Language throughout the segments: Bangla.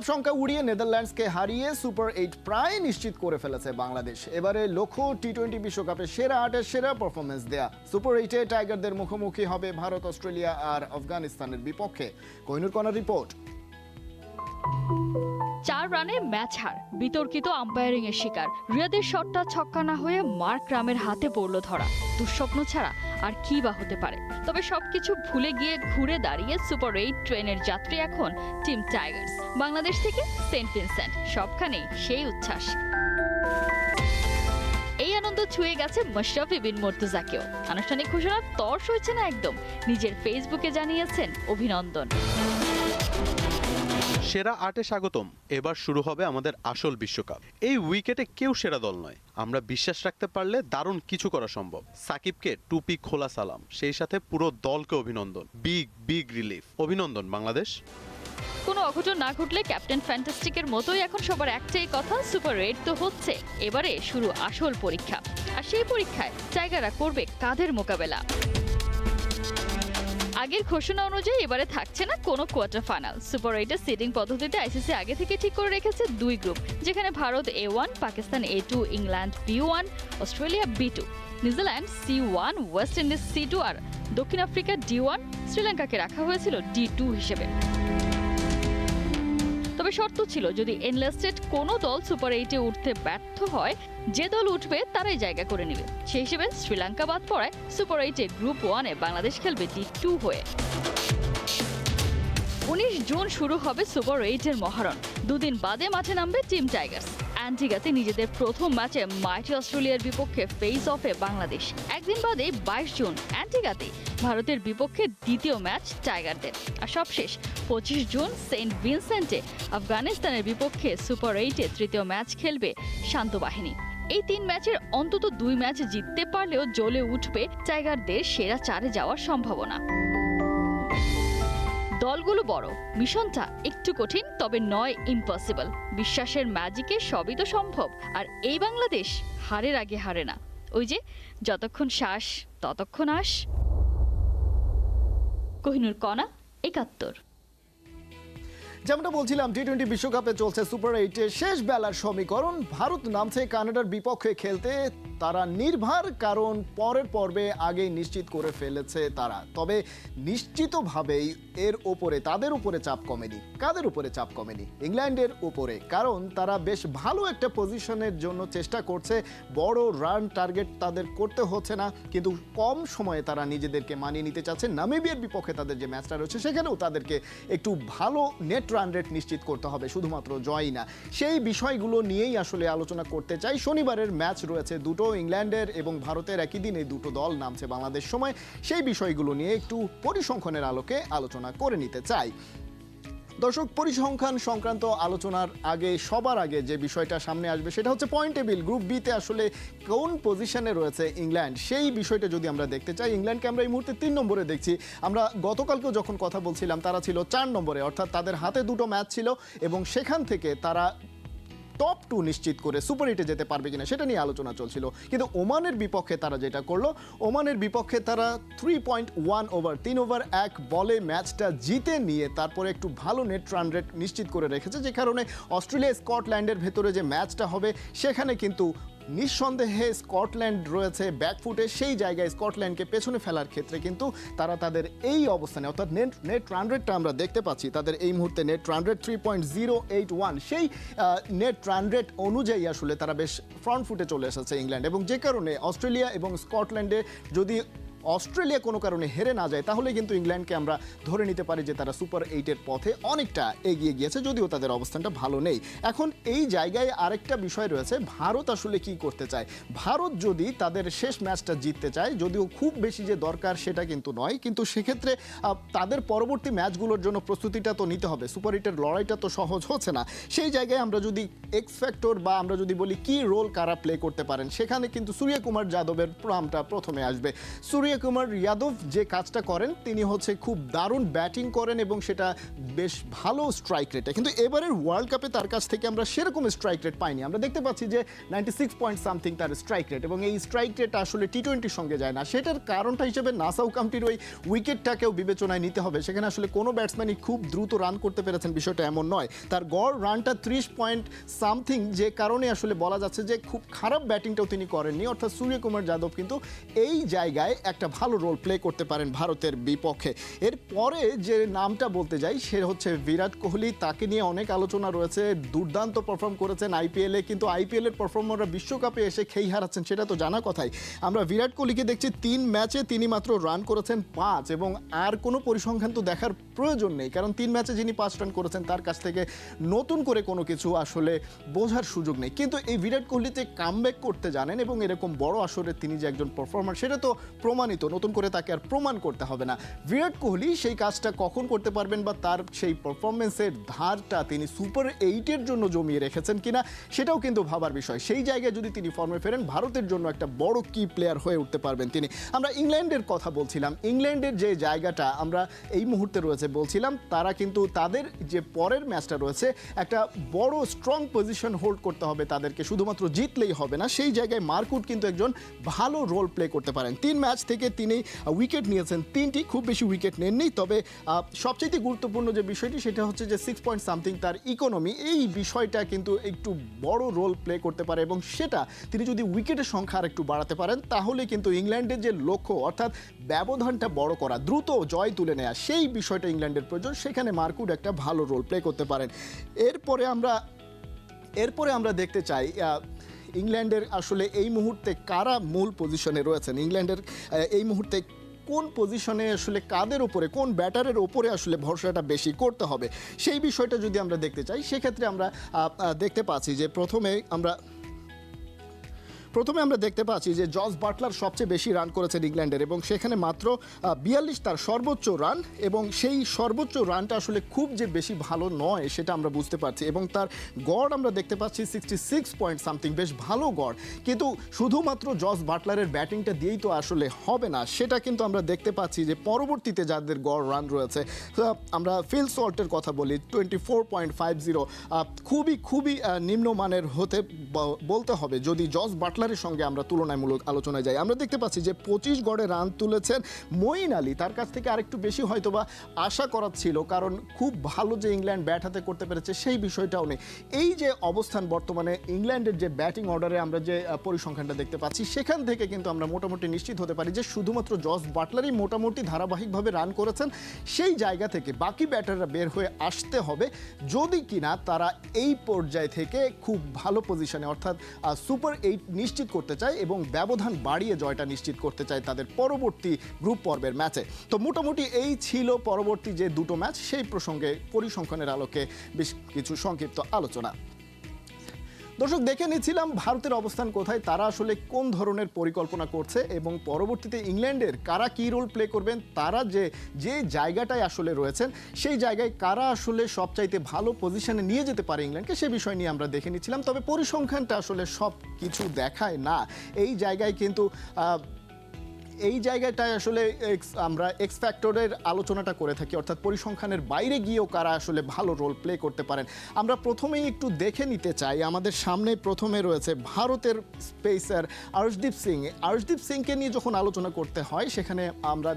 সংখ্যা উড়িয়ে নেদারল্যান্ডসকে হারিয়ে সুপার 8 প্রায় নিশ্চিত করে ফেলেছে বাংলাদেশ। এবারে লক্ষ্য টি-20 বিশ্বকাপে সেরা 8-এর সেরা পারফরমেন্স দেয়া। সুপার 8-এ টাইগারদের মুখোমুখি হবে ভারত, অস্ট্রেলিয়া আর আফগানিস্তানের বিপক্ষে। কোহিনুর কণার রিপোর্ট। 4 রানে ম্যাচ হার, বিতর্কিত আম্পায়ারিং এর শিকার, রিয়াদের শটটা ছক্কা না হয়ে মার্ক রামের হাতে পড়ল ধরা। দুঃস্বপ্ন ছাড়া আর কি বা হতে পারে। তবে সবকিছু ভুলে গিয়ে ঘুরে দাঁড়িয়ে সুপার 8 ট্রেনের যাত্রী এখন টিম টাইগার্স। বাংলাদেশ থেকে সেন্ট ভিনসেন্ট, সবখানে সেই উচ্ছ্বাস। এই আনন্দ ছুঁয়ে গেছে মাশরাফি বিন মুর্তজাকেও। আনুষ্ঠানিক ঘোষণা তর সইছে না একদম। নিজের ফেসবুকে জানিয়েছেন অভিনন্দন। সেরা 8-এ স্বাগতম। এবার শুরু হবে আমাদের আসল বিশ্বকাপ। এই উইকেটে কেউ সেরা দল নয়। আমরা বিশ্বাস রাখতে পারলে দারুণ কিছু করা সম্ভব। সাকিবকে টুপি খোলা সালাম, সেই সাথে পুরো দলকে অভিনন্দন। Big relief. অভিনন্দন বাংলাদেশ। কোনো অঘটন না ঘটলে ক্যাপ্টেন ফ্যান্টাস্টিকের মতোই এখন সবার একটাই কথা, সুপার 8 তো হচ্ছে, এবারে শুরু আসল পরীক্ষা। আর সেই পরীক্ষায় টাইগাররা করবে কাদের মোকাবেলা। আগের ঘোষণা অনুযায়ী এবারে থাকছে না কোনো কোয়ার্টার ফাইনাল। সুপার 8-এর সিডিং পদ্ধতিতে আইসিসি আগে থেকে ঠিক করে রেখেছে 2 গ্রুপ, যেখানে Bharat A1, Pakistan A2, England B1, Australia B2, New Zealand C1, West Indies C2 আর দক্ষিণ আফ্রিকা D1, শ্রীলঙ্কাকে রাখা হয়েছিল D2 হিসেবে। তবে শর্ত ছিল, যদি এনলিস্টেড কোনো দল সুপার 8-এ উঠতে ব্যর্থ হয়, যে দল উঠবে তারাই জায়গা করে নেবে। সেই হিসেবে শ্রীলঙ্কা বাদ পড়ায় সুপার 8-এ গ্রুপ 1-এ বাংলাদেশ খেলবে D2 হয়ে। 19 জুন শুরু হবে সুপার 8-এর মহারণ। দুদিন বাদে মাঠে নামবে টিম টাইগার্স। অ্যান্টিগাতে নিজেদের প্রথম ম্যাচে মাইটি অস্ট্রেলিয়ার বিপক্ষে ফেস অফে বাংলাদেশ। একদিন বাদে 22 জুন অ্যান্টিগাতে ভারতের বিপক্ষে দ্বিতীয় ম্যাচ টাইগারদের। আর সবশেষ 25 জুন সেন্ট ভিনসেন্টে আফগানিস্তানের বিপক্ষে সুপার 8-এ তৃতীয় ম্যাচ খেলবে শান্ত বাহিনী। এই 3 ম্যাচের অন্তত 2 ম্যাচ জিততে পারলেও জ্বলে উঠবে টাইগারদের সেরা 4-এ যাওয়ার সম্ভাবনা। দলগুলো বড়, মিশনটা একটু কঠিন, তবে নয় ইম্পসিবল। বিশ্বাসের ম্যাজিকে সবই তো সম্ভব। আর এই বাংলাদেশ হারের আগে হারে না। ওই যে যতক্ষণ শ্বাস ততক্ষণ আস। কোহিনুর কণা, 71। যেমনটা বলছিলাম, টি-20 বিশ্বকাপে চলছে সুপার 8-এর শেষ বেলার সমীকরণ। ভারত নামছে কানাডার বিপক্ষে খেলতে। তারা নির্ভার, কারণ পরের পর্বে আগেই নিশ্চিত করে ফেলেছে তারা। তবে নিশ্চিতভাবেই এর ওপরে তাদের উপরে চাপ কমেনি। কাদের উপরে চাপ কমেনি? ইংল্যান্ডের উপরে, কারণ তারা বেশ ভালো একটা পজিশনের জন্য চেষ্টা করছে। বড় রান টার্গেট তাদের করতে হচ্ছে না, কিন্তু কম সময়ে তারা নিজেদেরকে মানিয়ে নিতে চাচ্ছে। নামিবিয়ার বিপক্ষে তাদের যে ম্যাচটা রয়েছে, সেখানেও তাদেরকে একটু ভালো নেট রান রেট নিশ্চিত করতে হবে, শুধুমাত্র জয়ই না। সেই বিষয়গুলো নিয়েই আসলে আলোচনা করতে চাই। শনিবারের ম্যাচ রয়েছে দুটো, ইংল্যান্ডের এবং ভারতের একই দিনে দুটো দল নামছে বাংলাদেশ সময়। সেই বিষয়গুলো নিয়ে একটু পরিসংখ্যানের আলোকে আলোচনা করে নিতে চাই। দর্শক, পরিসংখ্যান সংক্রান্ত আলোচনার আগে সবার আগে যে বিষয়টা সামনে আসবে সেটা হচ্ছে পয়েন্ট টেবিল। গ্রুপ বিতে আসলে কোন পজিশনে রয়েছে ইংল্যান্ড, সেই বিষয়টা যদি আমরা দেখতে চাই, ইংল্যান্ডকে আমরা এই মুহূর্তে 3 নম্বরে দেখছি। আমরা গতকালকেও যখন কথা বলছিলাম, তারা ছিল 4 নম্বরে, অর্থাৎ তাদের হাতে দুটো ম্যাচ ছিল এবং সেখান থেকে তারা টপ 2 নিশ্চিত করে সুপার 8-এ যেতে পারবে কিনা সেটা নিয়ে আলোচনা চলছিল। কিন্তু ওমানের বিপক্ষে তারা যেটা করলো, ওমানের বিপক্ষে তারা 3.1 ওভার, 3 ওভার 1 বলে ম্যাচটা জিতে নিয়ে তারপরে একটু ভালো নেট রান রেট নিশ্চিত করে রেখেছে, যে কারণে অস্ট্রেলিয়া স্কটল্যান্ডের ভেতরে যে ম্যাচটা হবে সেখানে কিন্তু নিঃসন্দেহে স্কটল্যান্ড রয়েছে ব্যাকফুটে। সেই জায়গায় স্কটল্যান্ডকে পেছনে ফেলার ক্ষেত্রে কিন্তু তারা তাদের এই অবস্থানে, অর্থাৎ নেট রান রেটটা আমরা দেখতে পাচ্ছি, তাদের এই মুহূর্তে নেট রান রেট 3.081, সেই নেট রান রেট অনুযায়ী আসলে তারা বেশ ফ্রন্ট ফুটে চলে এসেছে ইংল্যান্ড। এবং যে কারণে অস্ট্রেলিয়া এবং স্কটল্যান্ডে যদি অস্ট্রেলিয়া কোনো কারণে হেরে না যায়, তাহলে কিন্তু ইংল্যান্ডকে আমরা ধরে নিতে পারি যে তারা সুপার 8-এর পথে অনেকটা এগিয়ে গিয়েছে, যদিও তাদের অবস্থানটা ভালো নেই। এখন এই জায়গায় আরেকটা বিষয় রয়েছে, ভারত আসলে কি করতে চায়। ভারত যদি তাদের শেষ ম্যাচটা জিততে চায়, যদিও খুব বেশি যে দরকার সেটা কিন্তু নয়, কিন্তু সেক্ষেত্রে তাদের পরবর্তী ম্যাচগুলোর জন্য প্রস্তুতিটা তো নিতে হবে। সুপার 8-এর লড়াইটা তো সহজ হচ্ছে না। সেই জায়গায় আমরা যদি এক্স ফ্যাক্টর বা আমরা যদি বলি কি রোল কারা প্লে করতে পারেন, সেখানে কিন্তু সূর্যকুমার যাদবের নামটা প্রথমে আসবে। সূর্য সূর্যকুমার যাদব যে কাজটা করেন তিনি হচ্ছে খুব দারুণ ব্যাটিং করেন এবং সেটা বেশ ভালো স্ট্রাইক রেটে, কিন্তু এবারের ওয়ার্ল্ড কাপে তার কাছ থেকে আমরা সেরকম স্ট্রাইক রেট পাইনি। আমরা দেখতে পাচ্ছি যে 96 পয়েন্ট সামথিং তার স্ট্রাইক রেট, এবং এই স্ট্রাইক রেট আসলে টি-20-র সঙ্গে যায় না। সেটার কারণটা হিসেবে নাসাউ কাউন্টির ওই উইকেটটাকেও বিবেচনায় নিতে হবে। সেখানে আসলে কোনো ব্যাটসম্যানই খুব দ্রুত রান করতে পেরেছেন, বিষয়টা এমন নয়। তার গড় রানটা 30 পয়েন্ট সামথিং, যে কারণে আসলে বলা যাচ্ছে যে খুব খারাপ ব্যাটিংটাও তিনি করেননি। অর্থাৎ সূর্যকুমার যাদব কিন্তু এই জায়গায় একটা ভালো রোল প্লে করতে পারেন ভারতের বিপক্ষে। এরপরে যে নামটা বলতে যাই সে হচ্ছে বিরাট কোহলি। তাকে নিয়ে অনেক আলোচনা রয়েছে, দুর্দান্ত পারফর্ম করেছেন আইপিএলে, কিন্তু আইপিএলের পারফর্মাররা বিশ্বকাপে এসে খেই হারাচ্ছেন সেটা তো জানা কথাই। আমরা বিরাট কোহলিকে দেখছি 3 ম্যাচে তিনি মাত্র রান করেছেন 5, এবং আর কোনো পরিসংখ্যান তো দেখার প্রয়োজন নেই, কারণ 3 ম্যাচে যিনি 5 রান করেছেন তার কাছ থেকে নতুন করে কোনো কিছু আসলে বোঝার সুযোগ নেই। কিন্তু এই বিরাট কোহলিতে কামব্যাক করতে জানেন এবং এরকম বড় আসরে তিনি যে একজন পারফর্মার সেটা তো প্রমাণিত, নতুন করে তাকে আর প্রমাণ করতে হবে না। বিরাট কোহলি সেই কাজটা কখন করতে পারবেন বা তার সেই পারফরমেন্সের ধারটা তিনি সুপার 8-এর জন্য জমিয়ে রেখেছেন কিনা সেটাও কিন্তু ভাবার বিষয়। সেই জায়গায় যদি তিনি ফর্মে ফেরেন ভারতের জন্য একটা বড় কি প্লেয়ার হয়ে উঠতে পারবেন তিনি। আমরা ইংল্যান্ডের কথা বলছিলাম, ইংল্যান্ডের যে জায়গাটা আমরা এই মুহূর্তে রয়েছে বলছিলাম, তারা কিন্তু তাদের যে পরের ম্যাচটা রয়েছে একটা বড় স্ট্রং পজিশন হোল্ড করতে হবে তাদেরকে, শুধুমাত্র জিতলেই হবে না। সেই জায়গায় মার্কুট কিন্তু একজন ভালো রোল প্লে করতে পারেন। 3 ম্যাচ থেকে তিনি উইকেট নিয়েছেন 3টি, খুব বেশি উইকেট নেননি। তবে সবচেয়ে গুরুত্বপূর্ণ যে বিষয়টি সেটা হচ্ছে যে 6 পয়েন্ট সামথিং তার ইকোনমি, এই বিষয়টা কিন্তু একটু বড় রোল প্লে করতে পারে, এবং সেটা তিনি যদি উইকেটের সংখ্যা আর একটু বাড়াতে পারেন তাহলে কিন্তু ইংল্যান্ডের যে লক্ষ্য অর্থাৎ ব্যবধানটা বড় করা, দ্রুত জয় তুলে নেওয়া, সেই বিষয়টা ইংল্যান্ডের প্রয়োজন। সেখানে মার্কুট একটা ভালো রোল প্লে করতে পারেন। এরপরে আমরা দেখতে চাই ইংল্যান্ডের আসলে এই মুহূর্তে কারা মূল পজিশনে রয়েছেন। ইংল্যান্ডের এই মুহূর্তে কোন পজিশনে আসলে কাদের উপরে, কোন ব্যাটারের ওপরে আসলে ভরসাটা বেশি করতে হবে সেই বিষয়টা যদি আমরা দেখতে চাই, সেক্ষেত্রে আমরা দেখতে পাচ্ছি যে প্রথমে আমরা দেখতে পাচ্ছি যে জস বাটলার সবচেয়ে বেশি রান করেছেন ইংল্যান্ডের, এবং সেখানে মাত্র 42 তার সর্বোচ্চ রান, এবং সেই সর্বোচ্চ রানটা আসলে খুব যে বেশি ভালো নয় সেটা আমরা বুঝতে পারছি। এবং তার গড় আমরা দেখতে পাচ্ছি 66 পয়েন্ট সামথিং, বেশ ভালো গড়। কিন্তু শুধুমাত্র জস বাটলারের ব্যাটিংটা দিয়েই তো আসলে হবে না, সেটা কিন্তু আমরা দেখতে পাচ্ছি যে পরবর্তীতে যাদের গড় রান রয়েছে, আমরা ফিল সল্টের কথা বলি 24.50, খুবই নিম্নমানের বলতে হবে যদি জস বাটলার সঙ্গে আমরা তুলনামূলক আলোচনায় যাই। আমরা দেখতে পাচ্ছি যে 25 গড়ে রান তুলেছেন মঈন আলী, তার কাছ থেকে আরেকটু বেশি হয়তোবা আশা করার ছিল, কারণ খুব ভালো যে ইংল্যান্ড ব্যাট হাতে করতে পেরেছে সেই বিষয়টাও নেই। এই যে অবস্থান বর্তমানে ইংল্যান্ডের যে ব্যাটিং অর্ডারে আমরা যে পরিসংখ্যানটা দেখতে পাচ্ছি, সেখান থেকে কিন্তু আমরা মোটামুটি নিশ্চিত হতে পারি যে শুধুমাত্র জস বাটলারই মোটামুটি ধারাবাহিকভাবে রান করেছেন। সেই জায়গা থেকে বাকি ব্যাটাররা বের হয়ে আসতে হবে যদি কিনা তারা এই পর্যায় থেকে খুব ভালো পজিশনে অর্থাৎ সুপার 8 নিশ্চিত করতে চায় এবং ব্যবধান বাড়িয়ে জয়টা নিশ্চিত করতে চায় তাদের পরবর্তী গ্রুপ পর্বের ম্যাচে। তো মোটামুটি এই ছিল পরবর্তী যে দুটো ম্যাচ সেই প্রসঙ্গে পরিসংখ্যানের আলোকে বেশ কিছু সংক্ষিপ্ত আলোচনা। দর্শক, দেখে নিচ্ছিলাম ভারতের অবস্থান কোথায়, তারা আসলে কোন ধরনের পরিকল্পনা করছে, এবং পরবর্তীতে ইংল্যান্ডের কারা কী রোল প্লে করবেন, তারা যে জায়গাটায় আসলে রয়েছেন সেই জায়গায় কারা আসলে সবচাইতে ভালো পজিশনে নিয়ে যেতে পারে ইংল্যান্ডকে, সে বিষয় নিয়ে আমরা দেখে নিচ্ছিলাম। তবে পরিসংখ্যানটা আসলে সব কিছু দেখায় না। এই জায়গায় কিন্তু এই জায়গাটায় আসলে আমরা এক্স ফ্যাক্টরের আলোচনাটা করে থাকি, অর্থাৎ পরিসংখ্যানের বাইরে গিয়েও কারা আসলে ভালো রোল প্লে করতে পারেন। আমরা প্রথমেই একটু দেখে নিতে চাই, আমাদের সামনে প্রথমে রয়েছে ভারতের স্পেসার আর্শদীপ সিং। আর্শদীপ সিংকে নিয়ে যখন আলোচনা করতে হয় সেখানে আমরা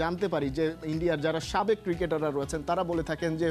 জানতে পারি যে ইন্ডিয়ার যারা সাবেক ক্রিকেটাররা রয়েছেন তারা বলে থাকেন যে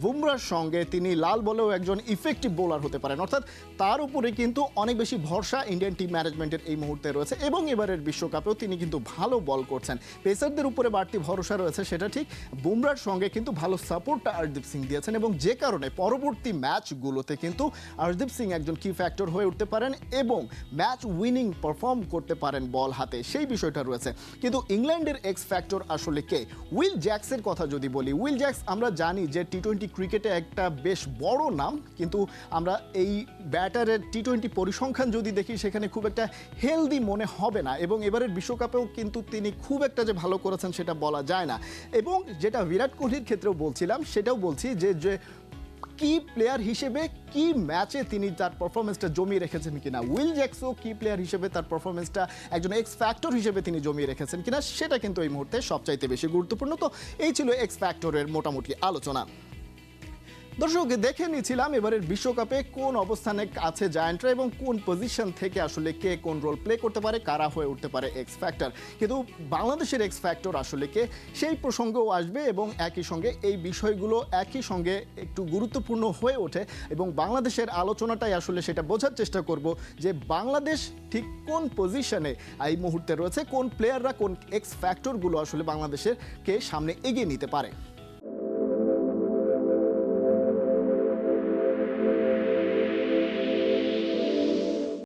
বুমরার সঙ্গে তিনি লাল বলেও একজন ইফেক্টিভ বোলার হতে পারেন, অর্থাৎ তার উপরে কিন্তু অনেক বেশি ভরসা ইন্ডিয়ান টিম ম্যানেজমেন্টের এই মুহূর্তে রয়েছে, এবং এবারের বিশ্বকাপেও তিনি কিন্তু ভালো বল করছেন। পেসারদের উপরে বাড়তি ভরসা রয়েছে সেটা ঠিক, বুমরার সঙ্গে কিন্তু ভালো সাপোর্টটা আর্শদীপ সিং দিয়েছেন, এবং যে কারণে পরবর্তী ম্যাচগুলোতে কিন্তু আর্শদীপ সিং একজন কি ফ্যাক্টর হয়ে উঠতে পারেন এবং ম্যাচ উইনিং পারফর্ম করতে পারেন বল হাতে, সেই বিষয়টা রয়েছে। কিন্তু ইংল্যান্ডের এক্স ফ্যাক্টর আসলে কে? উইল জ্যাক্সের কথা যদি বলি, উইল জ্যাক্স আমরা জানি যে টি-20 ক্রিকেটে একটা বেশ বড় নাম, কিন্তু আমরা এই ব্যাটারের টি-20 পরিসংখ্যান যদি দেখি সেখানে খুব একটা হেলদি মনে হবে না, এবং এবারের বিশ্বকাপেও কিন্তু তিনি খুব একটা যে ভালো করেছেন সেটা বলা যায় না। এবং যেটা বিরাট কোহলির ক্ষেত্রেও বলছিলাম সেটাও বলছি যে কি প্লেয়ার হিসেবে কি ম্যাচে তিনি তার পারফরমেন্সটা জমিয়ে রেখেছেন কিনা, উইল জ্যাকসও কি প্লেয়ার হিসেবে তার পারফরমেন্সটা একজন এক্স ফ্যাক্টর হিসেবে তিনি জমিয়ে রেখেছেন কিনা, সেটা কিন্তু এই মুহূর্তে সবচাইতে বেশি গুরুত্বপূর্ণ। তো এই ছিল এক্স ফ্যাক্টরের মোটামুটি আলোচনা। দর্শক, দেখে নিয়েছিলাম এবারের বিশ্বকাপে কোন অবস্থানে আছে জায়ান্টরা এবং কোন পজিশন থেকে আসলে কে কোন রোল প্লে করতে পারে, কারা হয়ে উঠতে পারে এক্স ফ্যাক্টর। কিন্তু বাংলাদেশের এক্স ফ্যাক্টর আসলে কে, সেই প্রসঙ্গও আসবে এবং একই সঙ্গে এই বিষয়গুলো একই সঙ্গে একটু গুরুত্বপূর্ণ হয়ে ওঠে এবং বাংলাদেশের আলোচনাটাই আসলে সেটা বোঝার চেষ্টা করব যে বাংলাদেশ ঠিক কোন পজিশনে এই মুহূর্তে রয়েছে, কোন প্লেয়াররা কোন এক্স ফ্যাক্টরগুলো আসলে বাংলাদেশের কে সামনে এগিয়ে নিতে পারে।